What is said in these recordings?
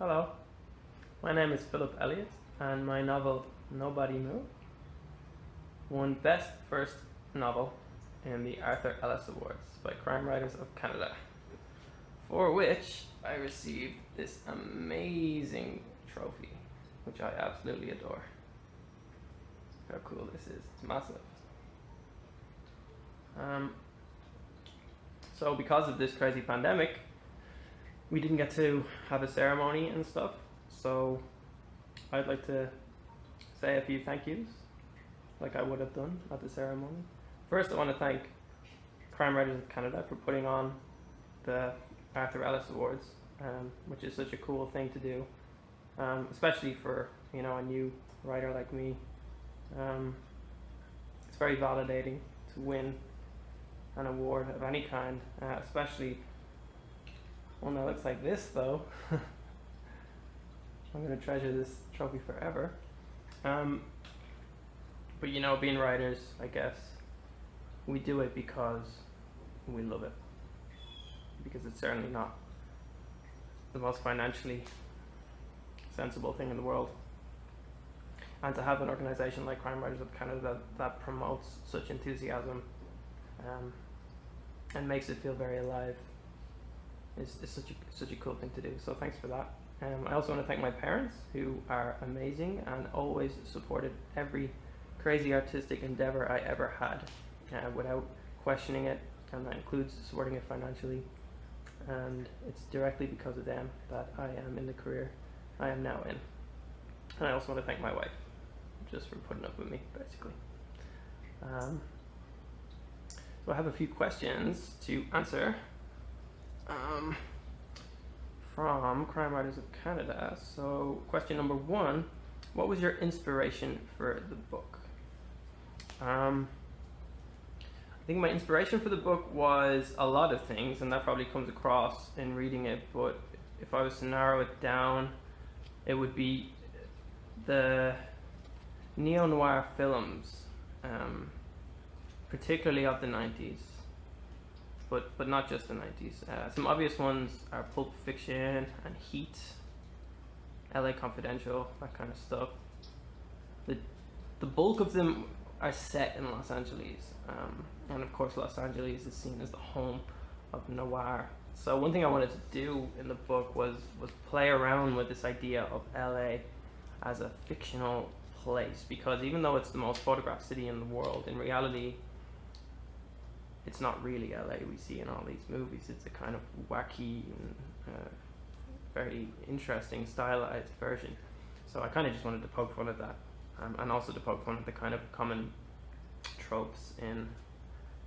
Hello, my name is Philip Elliott, and my novel Nobody Move won Best First Novel in the Arthur Ellis Awards by Crime Writers of Canada, for which I received this amazing trophy, which I absolutely adore. How cool this is, it's massive. So because of this crazy pandemic, we didn't get to have a ceremony and stuff, so I'd like to say a few thank yous, like I would have done at the ceremony. First, I want to thank Crime Writers of Canada for putting on the Arthur Ellis Awards, which is such a cool thing to do, especially for a new writer like me. It's very validating to win an award of any kind, especially one that looks like this, though. I'm going to treasure this trophy forever. But being writers, I guess, we do it because we love it. Because it's certainly not the most financially sensible thing in the world. And to have an organisation like Crime Writers of Canada that promotes such enthusiasm and makes it feel very alive is such a cool thing to do. So thanks for that. I also want to thank my parents, who are amazing and always supported every crazy artistic endeavour I ever had without questioning it, and that includes supporting it financially. And it's directly because of them that I am in the career I am now in. And I also want to thank my wife, just for putting up with me, basically. So I have a few questions to answer from Crime Writers of Canada. So question number 1, what was your inspiration for the book? I think my inspiration for the book was a lot of things, and that probably comes across in reading it, but if I was to narrow it down, it would be the neo-noir films, particularly of the 90s, but not just the 90s. Some obvious ones are Pulp Fiction and Heat, LA Confidential, that kind of stuff. The bulk of them are set in Los Angeles, and of course Los Angeles is seen as the home of noir. So one thing I wanted to do in the book was play around with this idea of LA as a fictional place, because even though it's the most photographed city in the world, in reality it's not really LA we see in all these movies. It's a kind of wacky and very interesting stylized version. So I kind of just wanted to poke fun at that, and also to poke fun at the kind of common tropes in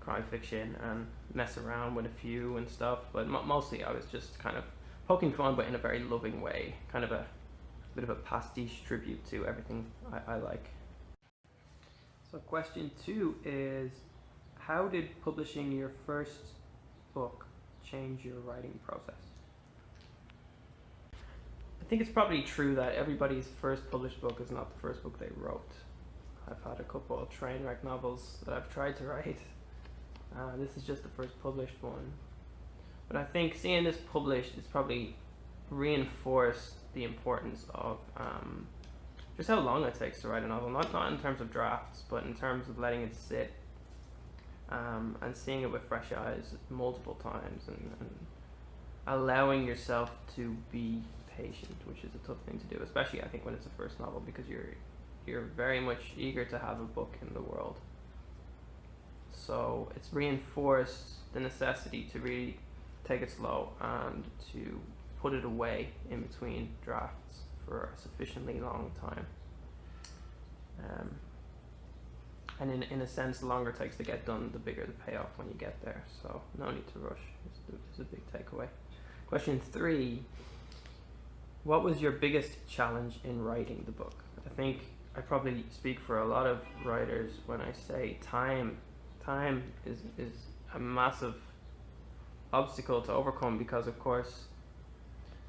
crime fiction and mess around with a few and stuff, but mostly I was just kind of poking fun, but in a very loving way, kind of a bit of a pastiche tribute to everything I like. So question 2 is, how did publishing your first book change your writing process? I think it's probably true that everybody's first published book is not the first book they wrote. I've had a couple of train wreck novels that I've tried to write. This is just the first published one. But I think seeing this published has probably reinforced the importance of just how long it takes to write a novel. Not in terms of drafts, but in terms of letting it sit and seeing it with fresh eyes multiple times, and allowing yourself to be patient, which is a tough thing to do, especially I think when it's a first novel, because you're very much eager to have a book in the world. So it's reinforced the necessity to really take it slow and to put it away in between drafts for a sufficiently long time. And in a sense, the longer it takes to get done, the bigger the payoff when you get there. So no need to rush is a big takeaway. Question 3, what was your biggest challenge in writing the book? I think I probably speak for a lot of writers when I say time is a massive obstacle to overcome, because of course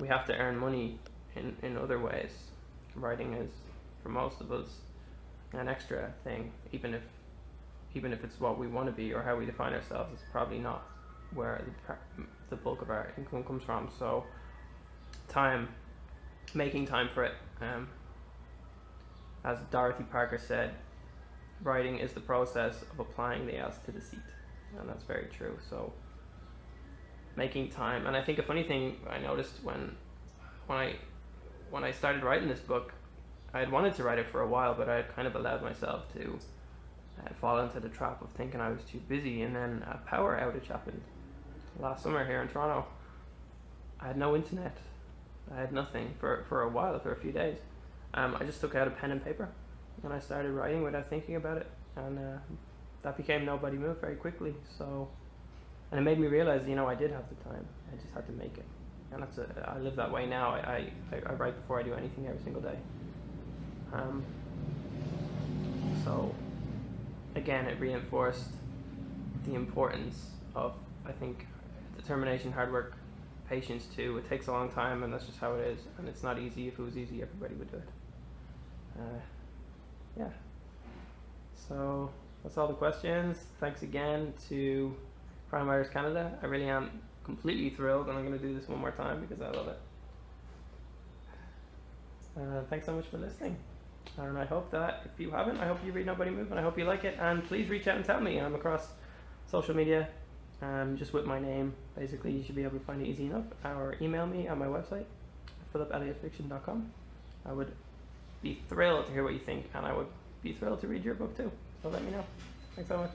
we have to earn money in other ways. Writing is, for most of us, an extra thing, even if it's what we want to be or how we define ourselves. It's probably not where the bulk of our income comes from. So time making time for it. As Dorothy Parker said, writing is the process of applying the else to the seat, and that's very true. So making time, and I think a funny thing I noticed when I started writing this book, I had wanted to write it for a while, but I had kind of allowed myself to fall into the trap of thinking I was too busy, and then a power outage happened last summer here in Toronto. I had no internet, I had nothing for a while, for a few days. I just took out a pen and paper and I started writing without thinking about it, and that became Nobody Move very quickly. So, and it made me realize, I did have the time, I just had to make it. And I live that way now. I write before I do anything every single day. So again, it reinforced the importance of, I think, determination, hard work, patience too. It takes a long time, and that's just how it is. And it's not easy. If it was easy, everybody would do it. Yeah. So that's all the questions. Thanks again to Crime Writers Canada. I really am completely thrilled, and I'm going to do this one more time because I love it. Thanks so much for listening. And I hope that if you haven't, I hope you read Nobody Move, and I hope you like it. And please reach out and tell me. I'm across social media, just with my name. Basically, you should be able to find it easy enough. Or email me on my website, philipelliottfiction.com. I would be thrilled to hear what you think, and I would be thrilled to read your book too. So let me know. Thanks so much.